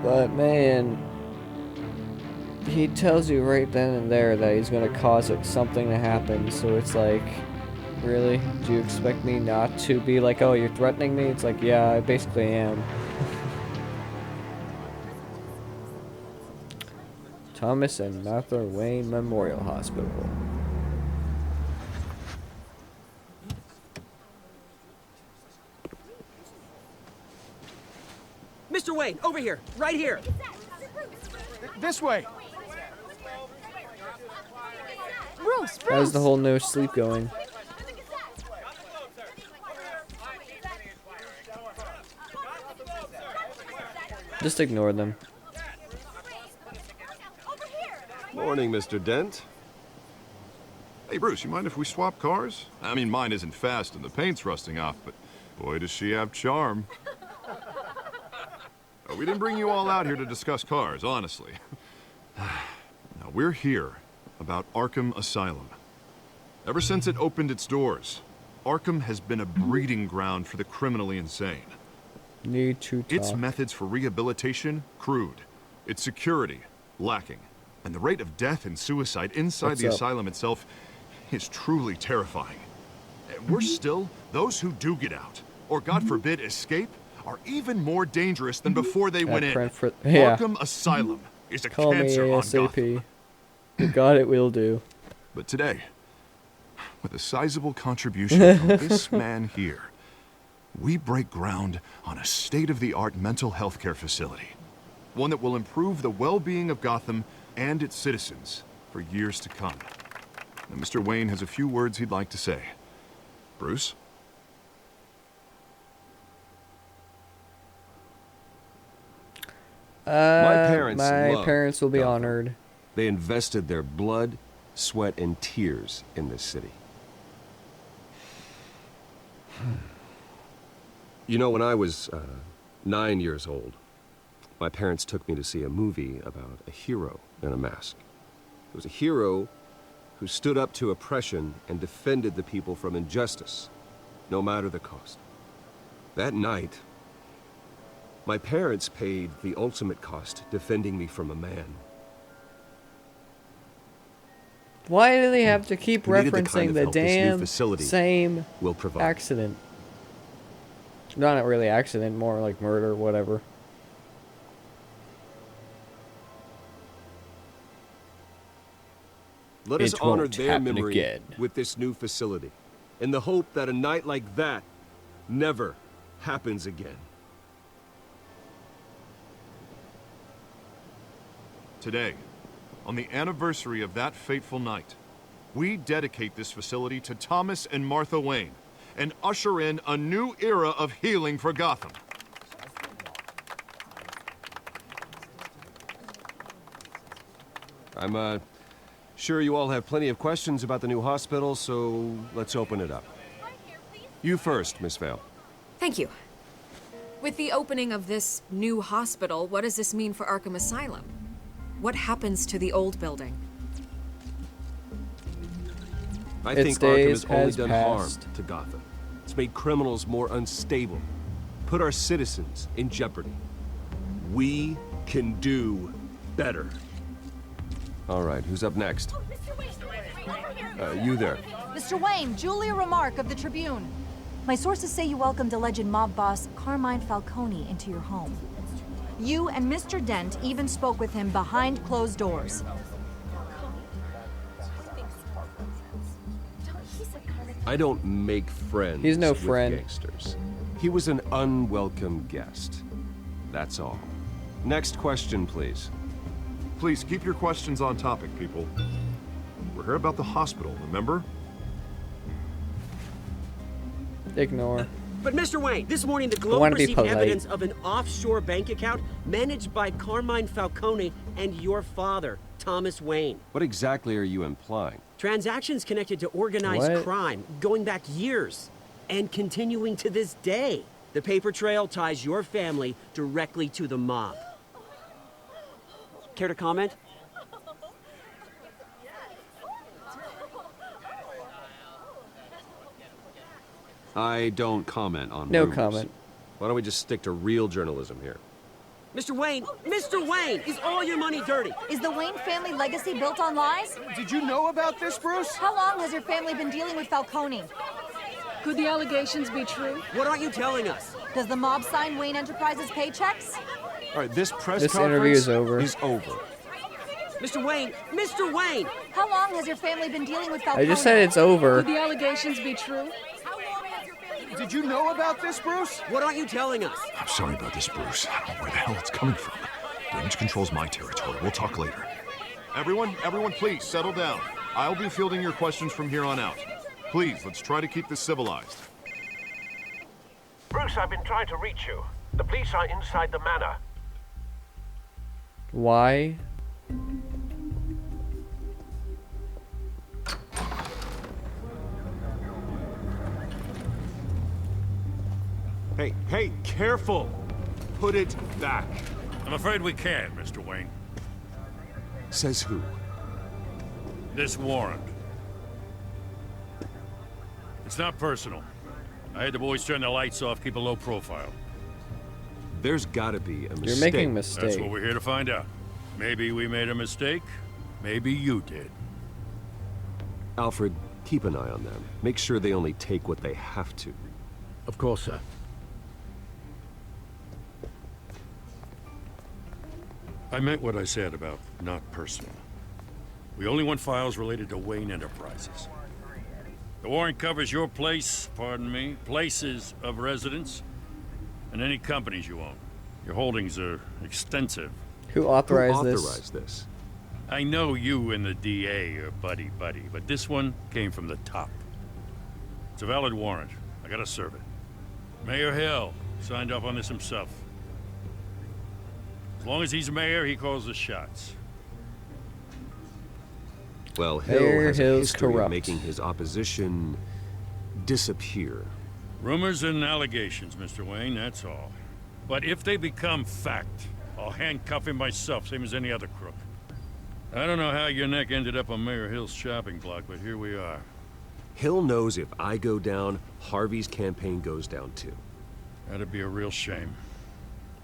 But man, he tells you right then and there that he's gonna cause like something to happen. So it's like, really? Do you expect me not to be like, oh, you're threatening me? It's like, yeah, I basically am. Thomas and Martha Wayne Memorial Hospital. Mr. Wayne, over here, right here. This way. Bruce! How's the whole no sleep going? Just ignore them. Morning, Mr. Dent. Hey, Bruce, you mind if we swap cars? I mean, mine isn't fast and the paint's rusting off, but boy, does she have charm. We didn't bring you all out here to discuss cars, honestly. Now, we're here about Arkham Asylum. Ever since it opened its doors, Arkham has been a breeding ground for the criminally insane. Need to talk. Its methods for rehabilitation, crude. Its security, lacking. And the rate of death and suicide inside the asylum itself is truly terrifying. And we're still, those who do get out, or God forbid escape, are even more dangerous than before they went in. Arkham Asylum is a Call cancer me on ASAP. Gotham. You got it, will do. But today, with a sizable contribution from this man here, we break ground on a state-of-the-art mental health care facility. One that will improve the well-being of Gotham and its citizens for years to come. Now, Mr. Wayne has a few words he'd like to say. Bruce? My parents will be Gotham. honored. They invested their blood, sweat, and tears in this city. You know, when I was 9 years old, my parents took me to see a movie about a hero in a mask. It was a hero who stood up to oppression and defended the people from injustice, no matter the cost. That night, my parents paid the ultimate cost defending me from a man. Why do they have to keep We needed the referencing kind of the help this new damn facility same will provide. accident? Not really accident, more like murder, whatever. Let us It honor won't their happen memory again. with this new facility, in the hope that a night like that never happens again. Today, on the anniversary of that fateful night, we dedicate this facility to Thomas and Martha Wayne and usher in a new era of healing for Gotham. I'm sure you all have plenty of questions about the new hospital, so let's open it up. You first, Miss Vale. Thank you. With the opening of this new hospital, what does this mean for Arkham Asylum? What happens to the old building? I Its think Arkham days has only has done harm passed. to Gotham. It's made criminals more unstable, put our citizens in jeopardy. We can do better. All right, who's up next? You there. Mr. Wayne, Julia Remark of the Tribune. My sources say you welcomed alleged mob boss Carmine Falcone into your home. You and Mr. Dent even spoke with him behind closed doors. I don't make friends He's no with friend. gangsters. He was an unwelcome guest. That's all. Next question, please. Please keep your questions on topic, people. We're here about the hospital, remember? Ignore. But Mr. Wayne, this morning the I Globe wanna be received polite. evidence of an offshore bank account managed by Carmine Falcone and your father, Thomas Wayne. What exactly are you implying? Transactions connected to organized What? crime going back years and continuing to this day. The paper trail ties your family directly to the mob. Care to comment? I don't comment on No rumors. comment. Why don't we just stick to real journalism here? Mr. Wayne! Mr. Wayne! Is all your money dirty? Is the Wayne family legacy built on lies? Did you know about this, Bruce? How long has your family been dealing with Falcone? Could the allegations be true? What aren't you telling us? Does the mob sign Wayne Enterprises paychecks? All right, this press This conference interview is over. is over. Mr. Wayne! Mr. Wayne! How long has your family been dealing with Falcone? I just said it's over. Could the allegations be true? Did you know about this, Bruce? What aren't you telling us? I'm sorry about this, Bruce. I don't know where the hell it's coming from. Damage control's my territory. We'll talk later. Everyone, please, settle down. I'll be fielding your questions from here on out. Please, let's try to keep this civilized. Bruce, I've been trying to reach you. The police are inside the manor. Why? Hey, careful! Put it back. I'm afraid we can't, Mr. Wayne. Says who? This warrant. It's not personal. I had the boys turn the lights off, keep a low profile. There's gotta be a mistake. You're making a That's mistake. what we're here to find out. Maybe we made a mistake. Maybe you did. Alfred, keep an eye on them. Make sure they only take what they have to. Of course, sir. I meant what I said about not personal. We only want files related to Wayne Enterprises. The warrant covers your place, pardon me, places of residence, and any companies you own. Your holdings are extensive. Who Who authorized authorized this? I know you and the DA are buddy-buddy, but this one came from the top. It's a valid warrant. I gotta serve it. Mayor Hill signed off on this himself. As long as he's mayor, he calls the shots. Well, Hill Mayor has a Hill's history corrupt. of making his opposition disappear. Rumors and allegations, Mr. Wayne, that's all. But if they become fact, I'll handcuff him myself, same as any other crook. I don't know how your neck ended up on Mayor Hill's shopping block, but here we are. Hill knows if I go down, Harvey's campaign goes down too. That'd be a real shame.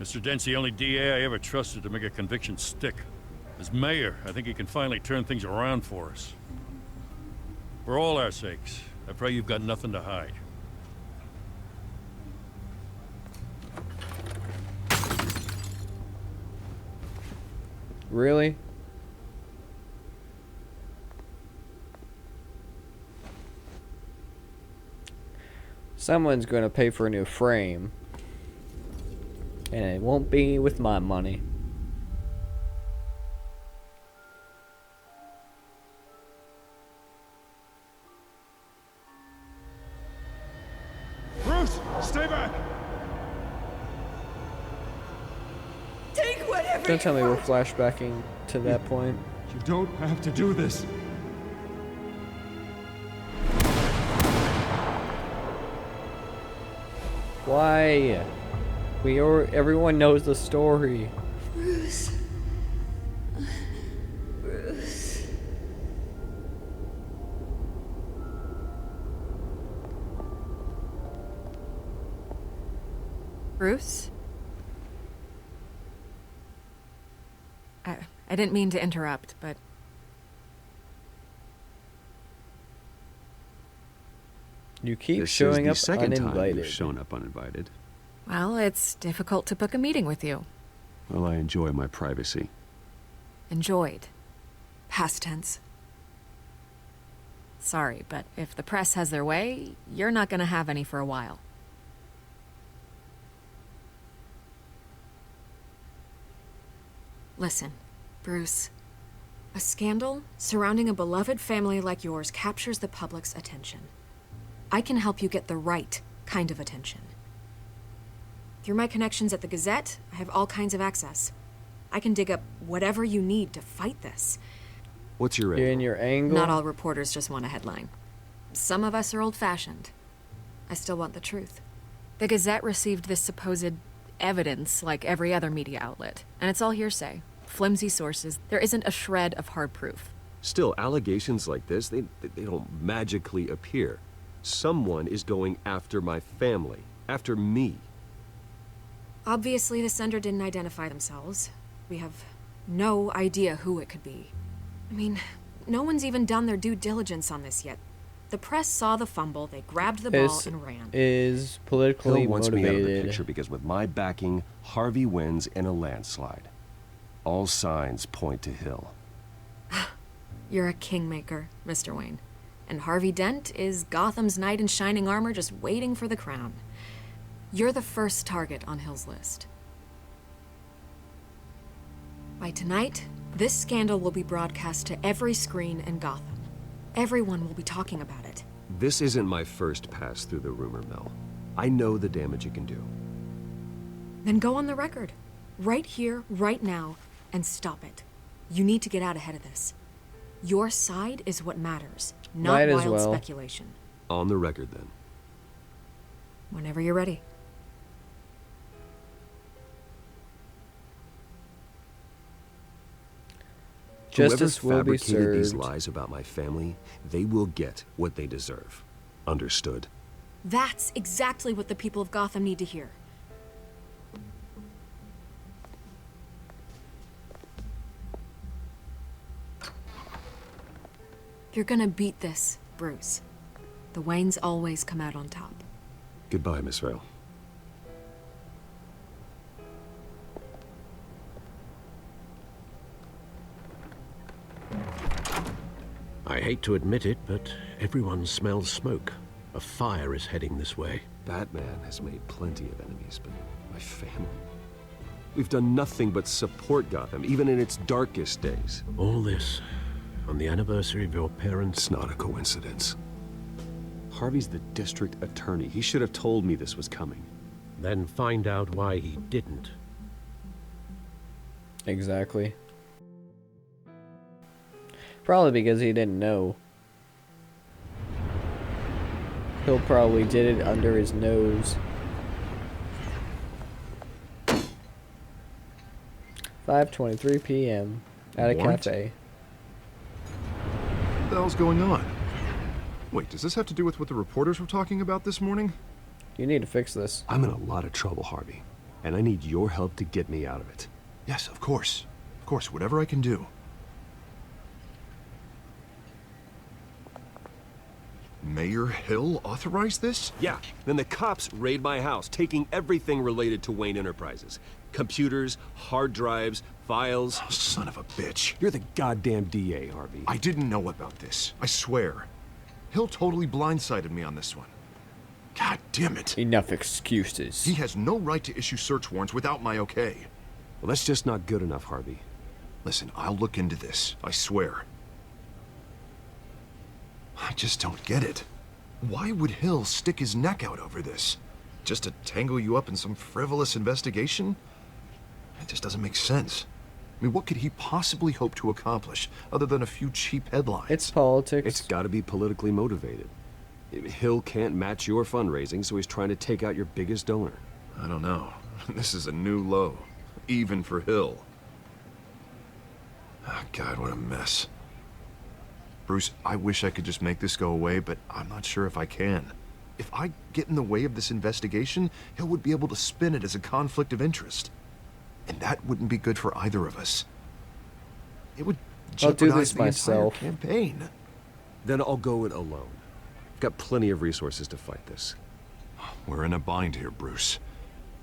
Mr. Dent's the only DA I ever trusted to make a conviction stick. As mayor, I think he can finally turn things around for us. For all our sakes, I pray you've got nothing to hide. Really? Someone's going to pay for a new frame. And it won't be with my money. Bruce, stay back! Take whatever Don't tell me we're flashbacking to that point. You don't have to do this. Why? Everyone knows the story. Bruce. Bruce. Bruce? I didn't mean to interrupt, but You keep This showing is up the second time uninvited. you've shown up uninvited. well, it's difficult to book a meeting with you. Well, I enjoy my privacy. Enjoyed. Past tense. Sorry, but if the press has their way, you're not gonna have any for a while. Listen, Bruce. A scandal surrounding a beloved family like yours captures the public's attention. I can help you get the right kind of attention. Through my connections at the Gazette, I have all kinds of access. I can dig up whatever you need to fight this. What's your You're in angle? your angle. Not all reporters just want a headline. Some of us are old-fashioned. I still want the truth. The Gazette received this supposed evidence like every other media outlet, and it's all hearsay. Flimsy sources. There isn't a shred of hard proof. Still, allegations like this, they don't magically appear. Someone is going after my family, after me. Obviously, the sender didn't identify themselves. We have no idea who it could be. I mean, no one's even done their due diligence on this yet. The press saw the fumble, they grabbed the ball and ran. Is politically Hill wants motivated. me out of the picture because with my backing, Harvey wins in a landslide. All signs point to Hill. You're a kingmaker, Mr. Wayne. And Harvey Dent is Gotham's knight in shining armor just waiting for the crown. You're the first target on Hill's list. By tonight, this scandal will be broadcast to every screen in Gotham. Everyone will be talking about it. This isn't my first pass through the rumor mill. I know the damage it can do. Then go on the record. Right here, right now, and stop it. You need to get out ahead of this. Your side is what matters, not Might as wild well. speculation. On the record, then. Whenever you're ready. Justice Whoever will be fabricated these served. lies about my family, they will get what they deserve. Understood? That's exactly what the people of Gotham need to hear. You're gonna beat this, Bruce. The Waynes always come out on top. Goodbye, Miss Vale. I hate to admit it, but everyone smells smoke. A fire is heading this way. Batman has made plenty of enemies, but my family? We've done nothing but support Gotham, even in its darkest days. All this on the anniversary of your parents' It's not a coincidence. Harvey's the district attorney. He should have told me this was coming. Then find out why he didn't. Exactly. Probably because he didn't know. He'll probably did it under his nose. 5:23 p.m. at a What? cafe. What the hell's going on? Wait, does this have to do with what the reporters were talking about this morning? You need to fix this. I'm in a lot of trouble, Harvey, and I need your help to get me out of it. Yes, of course. Of course, whatever I can do. Mayor Hill authorized this? Yeah, then the cops raid my house, taking everything related to Wayne Enterprises. Computers, hard drives, files. Oh, son of a bitch. You're the goddamn DA, Harvey. I didn't know about this. I swear. Hill totally blindsided me on this one. God damn it. Enough excuses. He has no right to issue search warrants without my okay. Well, that's just not good enough, Harvey. Listen, I'll look into this. I swear. I just don't get it. Why would Hill stick his neck out over this? Just to tangle you up in some frivolous investigation? It just doesn't make sense. I mean, what could he possibly hope to accomplish other than a few cheap headlines? It's politics. It's got to be politically motivated. Hill can't match your fundraising, so he's trying to take out your biggest donor. I don't know. This is a new low. Even for Hill. Oh, God, what a mess. Bruce, I wish I could just make this go away, but I'm not sure if I can. If I get in the way of this investigation, Hill would be able to spin it as a conflict of interest. And that wouldn't be good for either of us. It would I'll do jeopardize this the entire myself. campaign. Then I'll go it alone. I've got plenty of resources to fight this. We're in a bind here, Bruce.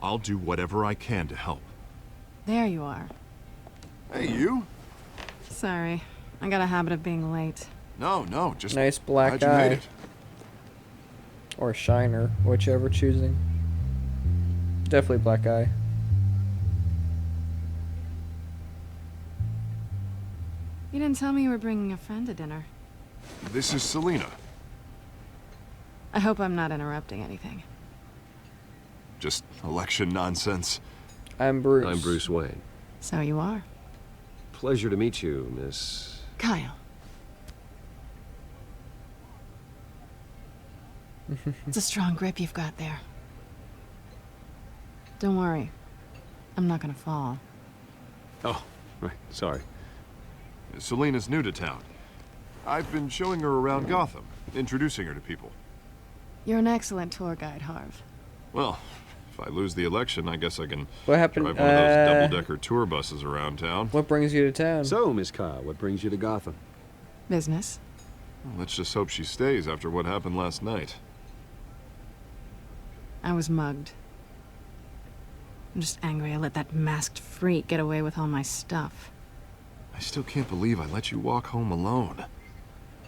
I'll do whatever I can to help. There you are. Hey, you? Sorry. I got a habit of being late. No, just Nice black glad you made eye. it. Or shiner, whichever choosing. Definitely black eye. You didn't tell me you were bringing a friend to dinner. This is Selina. I hope I'm not interrupting anything. Just election nonsense. I'm Bruce. I'm Bruce Wayne. So you are. Pleasure to meet you, Miss... Kyle. It's a strong grip you've got there. Don't worry. I'm not gonna fall. Oh, right, sorry. Selina's new to town. I've been showing her around Gotham, introducing her to people. You're an excellent tour guide, Harv. Well, If I lose the election, I guess I can What happened? drive one of those double-decker tour buses around town. What brings you to town? So, Miss Ka, what brings you to Gotham? Business. Well, let's just hope she stays after what happened last night. I was mugged. I'm just angry I let that masked freak get away with all my stuff. I still can't believe I let you walk home alone.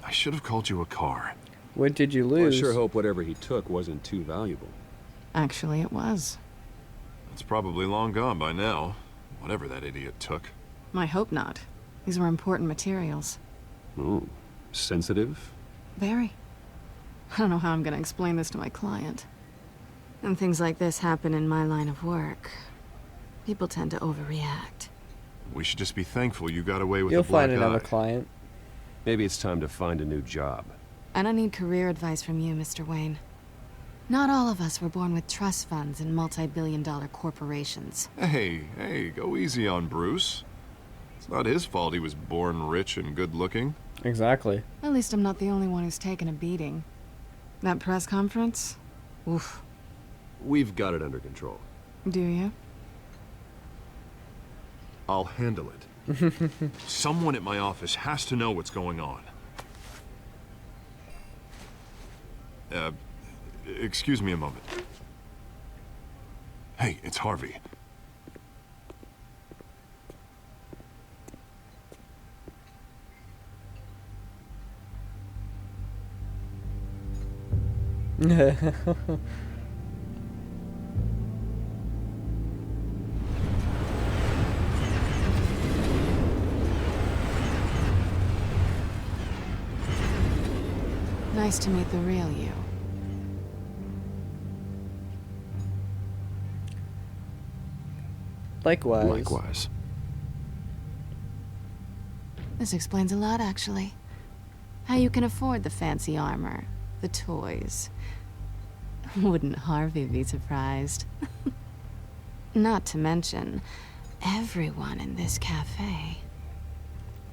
I should have called you a car. What did you Well, I lose? sure hope whatever he took wasn't too valuable. Actually, it was. It's probably long gone by now, whatever that idiot took. I hope not. These were important materials. Ooh, sensitive? Very. I don't know how I'm gonna explain this to my client. And things like this happen in my line of work. People tend to overreact. We should just be thankful you got away with You'll a black find another eye. client. Maybe it's time to find a new job. I don't need career advice from you, Mr. Wayne. Not all of us were born with trust funds and multi-billion-dollar corporations. Hey, go easy on Bruce. It's not his fault he was born rich and good-looking. Exactly. At least I'm not the only one who's taken a beating. That press conference? Oof. We've got it under control. Do you? I'll handle it. Someone at my office has to know what's going on. Excuse me a moment. Hey, it's Harvey. Nice to meet the real you. Likewise. Likewise. This explains a lot, actually. How you can afford the fancy armor, the toys. Wouldn't Harvey be surprised? Not to mention, everyone in this cafe.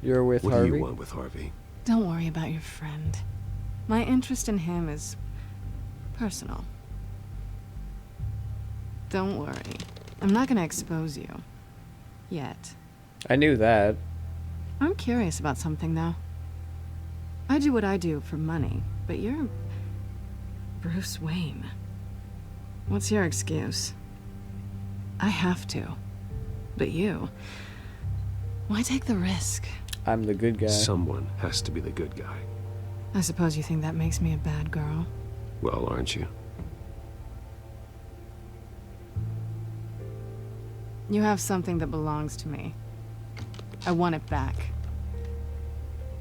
You're with What Harvey? do you want with Harvey? Don't worry about your friend. My interest in him is personal. Don't worry. I'm not gonna expose you. Yet. I knew that. I'm curious about something, though. I do what I do for money, but you're Bruce Wayne. What's your excuse? I have to. But you... why take the risk? I'm the good guy. Someone has to be the good guy. I suppose you think that makes me a bad girl. Well, aren't you? You have something that belongs to me. I want it back.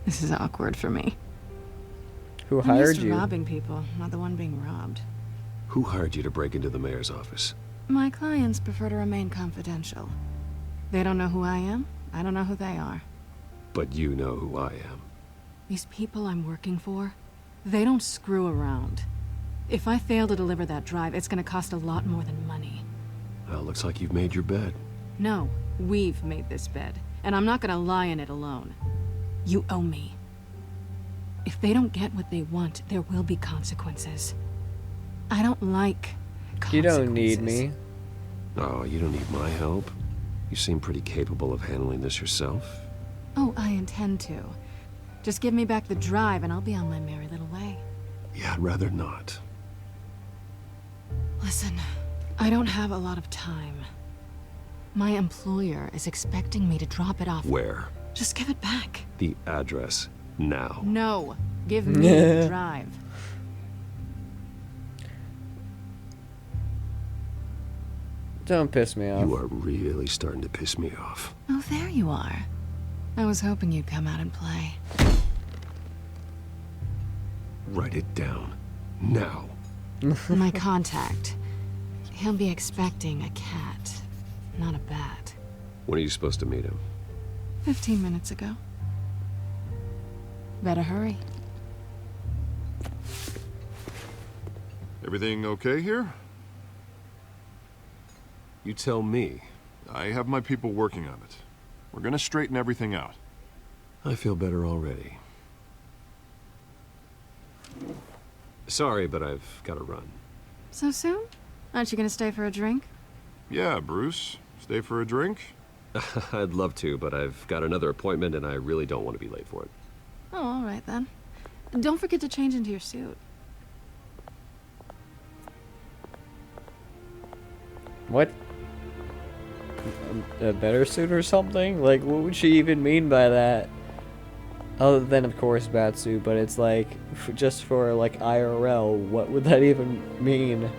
This is awkward for me. Who I'm hired used to you? robbing people, not the one being robbed. Who hired you to break into the mayor's office? My clients prefer to remain confidential. They don't know who I am. I don't know who they are. But you know who I am. These people I'm working for, they don't screw around. If I fail to deliver that drive, it's gonna cost a lot more than money. Well, looks like you've made your bed. No, we've made this bed, and I'm not gonna lie in it alone. You owe me. If they don't get what they want, there will be consequences. I don't like consequences. You don't need me. Oh, you don't need my help. You seem pretty capable of handling this yourself. Oh, I intend to. Just give me back the drive and I'll be on my merry little way. Yeah, I'd rather not. Listen, I don't have a lot of time. My employer is expecting me to drop it off. Where? Just give it back. The address. Now. No, give me the drive. Don't piss me off. You are really starting to piss me off. Oh, there you are. I was hoping you'd come out and play. Write it down. Now. My contact. He'll be expecting a cat, not a bat. When are you supposed to meet him? 15 minutes ago. Better hurry. Everything okay here? You tell me. I have my people working on it. We're gonna straighten everything out. I feel better already. Sorry, but I've got to run. So soon? Aren't you gonna stay for a drink? Yeah, Bruce. Stay for a drink? I'd love to, but I've got another appointment and I really don't want to be late for it. Oh, all right then. Don't forget to change into your suit. What? A better suit or something? Like, what would she even mean by that? Other than, of course, Batsuit, but it's like, just for, like, IRL, what would that even mean?